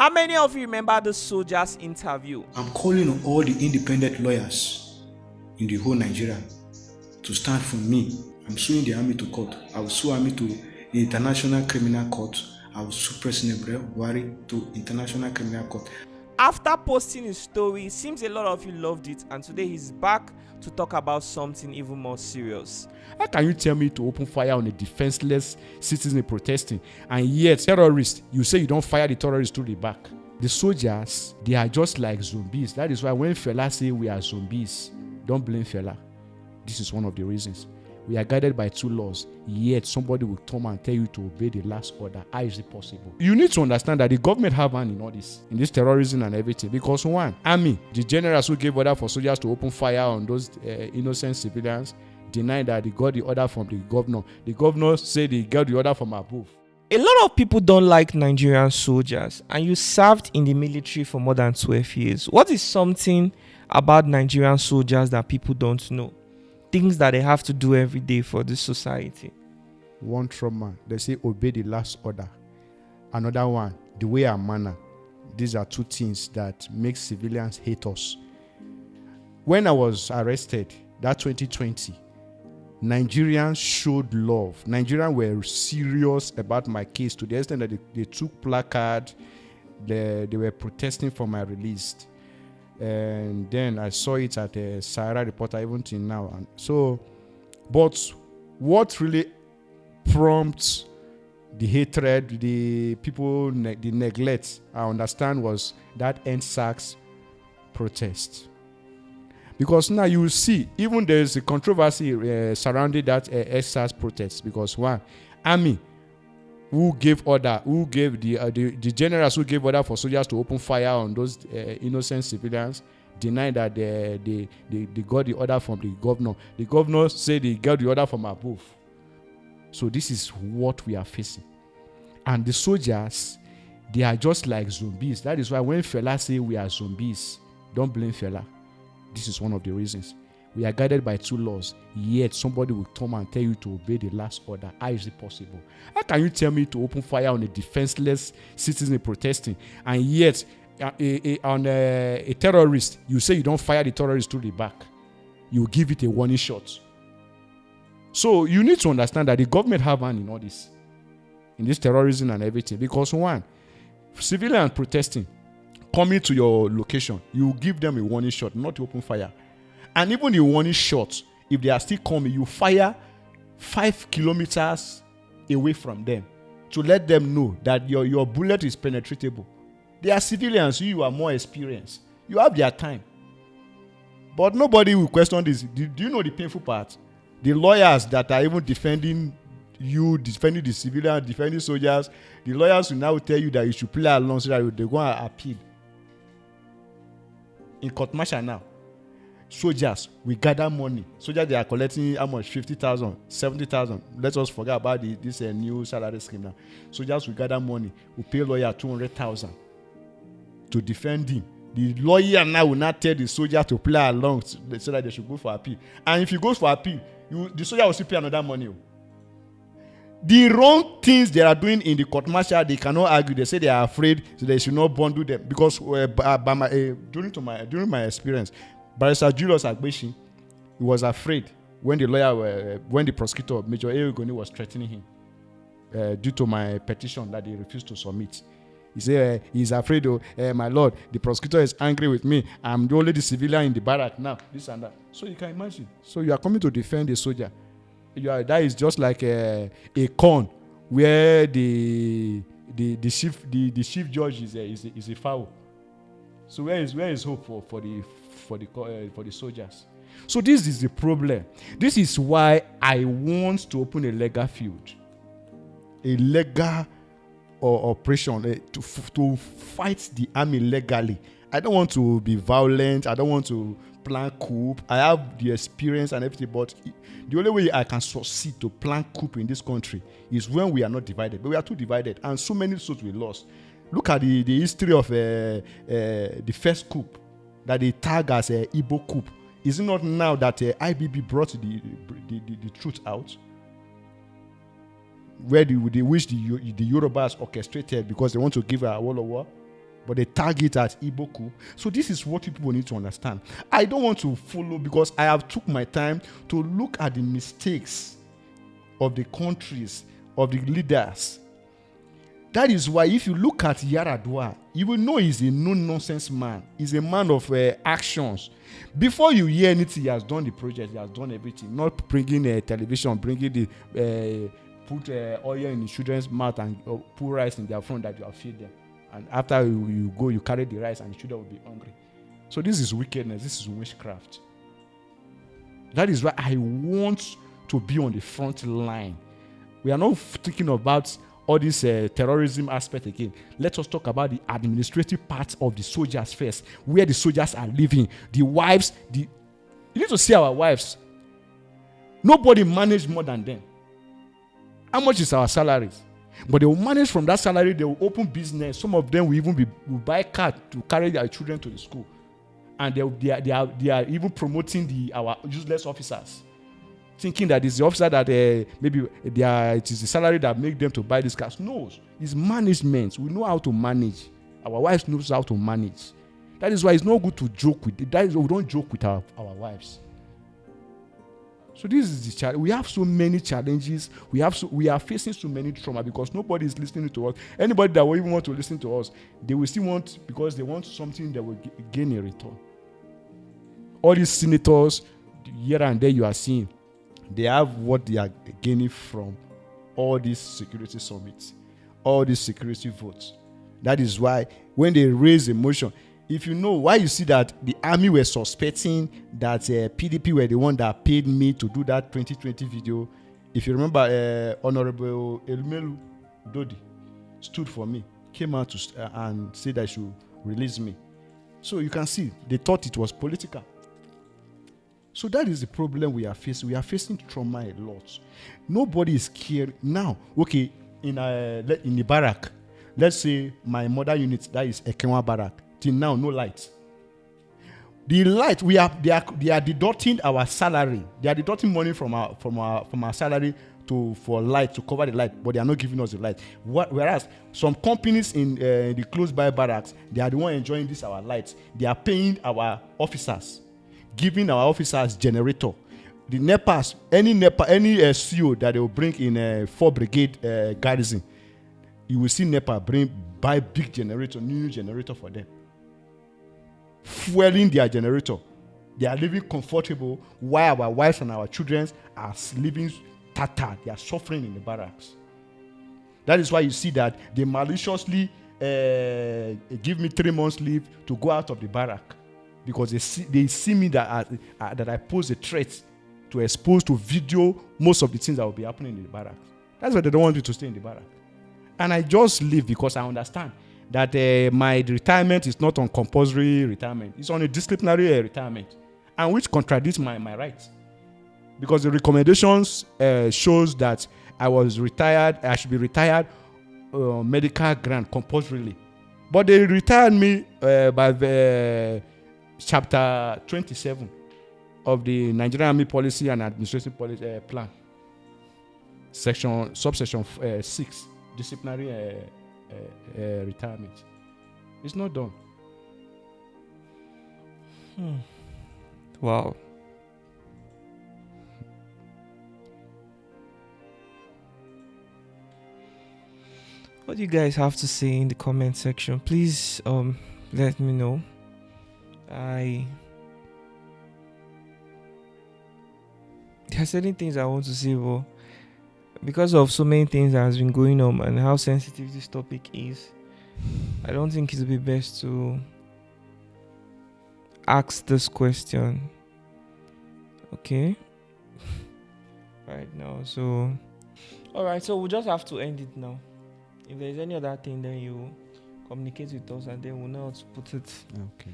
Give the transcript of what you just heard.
How many of you remember the soldiers' interview? I'm calling on all the independent lawyers in the whole Nigeria to stand for me. I'm suing the army to court. I will sue army to the International Criminal Court. I will sue President Buhari to International Criminal Court. After posting his story, it seems a lot of you loved it, and today he's back to talk about something even more serious. How can you tell me to open fire on a defenseless citizen protesting, and yet terrorists, you say you don't fire the terrorists through the back? The soldiers, they are just like zombies. That is why when Fela say we are zombies, don't blame Fela. This is one of the reasons. We are guided by two laws, yet somebody will come and tell you to obey the last order. How is it possible? You need to understand that the government have hand in all this, in this terrorism and everything. Because one, army, the generals who gave order for soldiers to open fire on those innocent civilians, denied that they got the order from the governor. The governor said they got the order from above. A lot of people don't like Nigerian soldiers, and you served in the military for more than 12 years. What is something about Nigerian soldiers that people don't know? Things that they have to do every day for this society. One trauma, they say obey the last order. Another one, the way and manner. These are two things that make civilians hate us. When I was arrested, that 2020, Nigerians showed love. Nigerians were serious about my case to the extent that they took placard, they were protesting for my release. And then I saw it at a Sahara Reporter even till now. And so, but what really prompts the hatred, the people, the neglect, I understand, was that NSAC's protest. Because now you will see, even there is a controversy surrounding that NSAC's protest. Because one, army, who gave order, who gave the generals who gave order for soldiers to open fire on those innocent civilians, denied that they got the order from the governor. The governor said they got the order from above. So this is what we are facing. And the soldiers, they are just like zombies. That is why when Fela say we are zombies, don't blame Fela. This is one of the reasons. We are guided by two laws, yet somebody will come and tell you to obey the last order. How is it possible? How can you tell me to open fire on a defenseless citizen protesting, and yet on a terrorist, you say you don't fire the terrorist through the back? You give it a warning shot. So you need to understand that the government have hand in all this, in this terrorism and everything. Because one, civilians protesting, coming to your location, you give them a warning shot, not to open fire. And even the warning shot, if they are still coming, you fire 5 kilometers away from them to let them know that your bullet is penetratable. They are civilians, you are more experienced. You have their time. But nobody will question this. Do you know the painful part? The lawyers that are even defending you, defending the civilians, defending soldiers, the lawyers will now tell you that you should play along so that they go and appeal. In court martial now, soldiers, we gather money. Soldiers, they are collecting how much? 50,000, 70,000. Let us forget about this new salary scheme now. Soldiers, we gather money. We pay lawyer 200,000 to defend him. The lawyer now will not tell the soldier to play along so that they should go for appeal. And if he goes for appeal, the soldier will still pay another money. The wrong things they are doing in the court martial, they cannot argue. They say they are afraid, so they should not bundle them. Because during my experience, Barracks Julius Agbeshi, he was afraid when the prosecutor, Major Eregoni, was threatening him due to my petition that he refused to submit. He said he's afraid, my lord, the prosecutor is angry with me. I'm the only civilian in the barrack now, this and that. So you can imagine. So you are coming to defend a soldier. That is just like a corn where the chief judge is a foul. So where is hope for the soldiers? So this is the problem. This is why I want to open a legal field, a legal operation to fight the army legally. I don't want to be violent. I don't want to plan coup. I have the experience and everything, but the only way I can succeed to plan coup in this country is when we are not divided. But we are too divided, and so many souls we lost. Look at the history of the first coup that they tag as a Igbo coup. Is it not now that IBB brought the truth out? Where which the Yorubas orchestrated because they want to give a wall of war. but they tag it as Iboku. So this is what people need to understand. I don't want to follow because I have took my time to look at the mistakes of the countries, of the leaders. That is why if you look at Yaradua, you will know he's a no-nonsense man. He's a man of actions. Before you hear anything, he has done the project, he has done everything. Not bringing television, bringing the put oil in the children's mouth and put rice in their front that you have feed them. And after you go, you carry the rice and the children will be hungry. So this is wickedness, this is witchcraft. That is why I want to be on the front line. We are not thinking about all this terrorism aspect again. Let us talk about the administrative part of the soldiers first, where the soldiers are living, the wives. You need to see our wives. Nobody manage more than them. How much is our salaries? But they will manage from that salary. They will open business. Some of them will even will buy car to carry their children to the school, and they are even promoting our useless officers, thinking that it's the officer that maybe it is the salary that make them to buy these cars. No, it's management. We know how to manage. Our wives knows how to manage. That is why it's not good to joke with it. That is why we don't joke with our wives. So this is the challenge. We have so many challenges. We are facing so many trauma because nobody is listening to us. Anybody that will even want to listen to us, they will still want, because they want something that will gain a return. All these senators, here and there you are seeing, they have what they are gaining from all these security summits, all these security votes. That is why when they raise a motion, if you know why you see that the army were suspecting that PDP were the one that paid me to do that 2020 video. If you remember, Honorable Elmelu Dodi stood for me, came out and said I should release me. So you can see, they thought it was political. So that is the problem we are facing. We are facing trauma a lot. Nobody is caring. Now, okay, in the barrack, let's say my mother unit, that is Ekenwa Barrack, till now, no light. The light, they are deducting our salary. They are deducting money from our salary for light, to cover the light, but they are not giving us the light. Whereas some companies in the close by barracks, they are the one enjoying our lights. They are paying our officers, giving our officers generator. The NEPAs, any CO that they will bring in 4 brigade garrison, you will see NEPA buy big generator, new generator for them, fueling their generator. They are living comfortable while our wives and our children are living tattered. They are suffering in the barracks. That is why you see that they maliciously give me 3 months leave to go out of the barrack, because they see me that I pose a threat to expose to video most of the things that will be happening in the barracks. That's why they don't want you to stay in the barrack. And I just leave because I understand that my retirement is not on compulsory retirement. It's on a disciplinary retirement, and which contradicts my rights. Because the recommendations shows that I should be retired medical grant compulsorily. But they retired me by the chapter 27 of the Nigerian Army Policy and Administrative Policy Plan, subsection 6, disciplinary retirement. It's not done. Wow. What do you guys have to say in the comment section? Please let me know. There are certain things I want to say, but because of so many things that has been going on and how sensitive this topic is, I don't think it would be best to ask this question. Okay? Right now. So, alright, so we'll just have to end it now. If there's any other thing, then you communicate with us and then we'll know how to put it. Okay.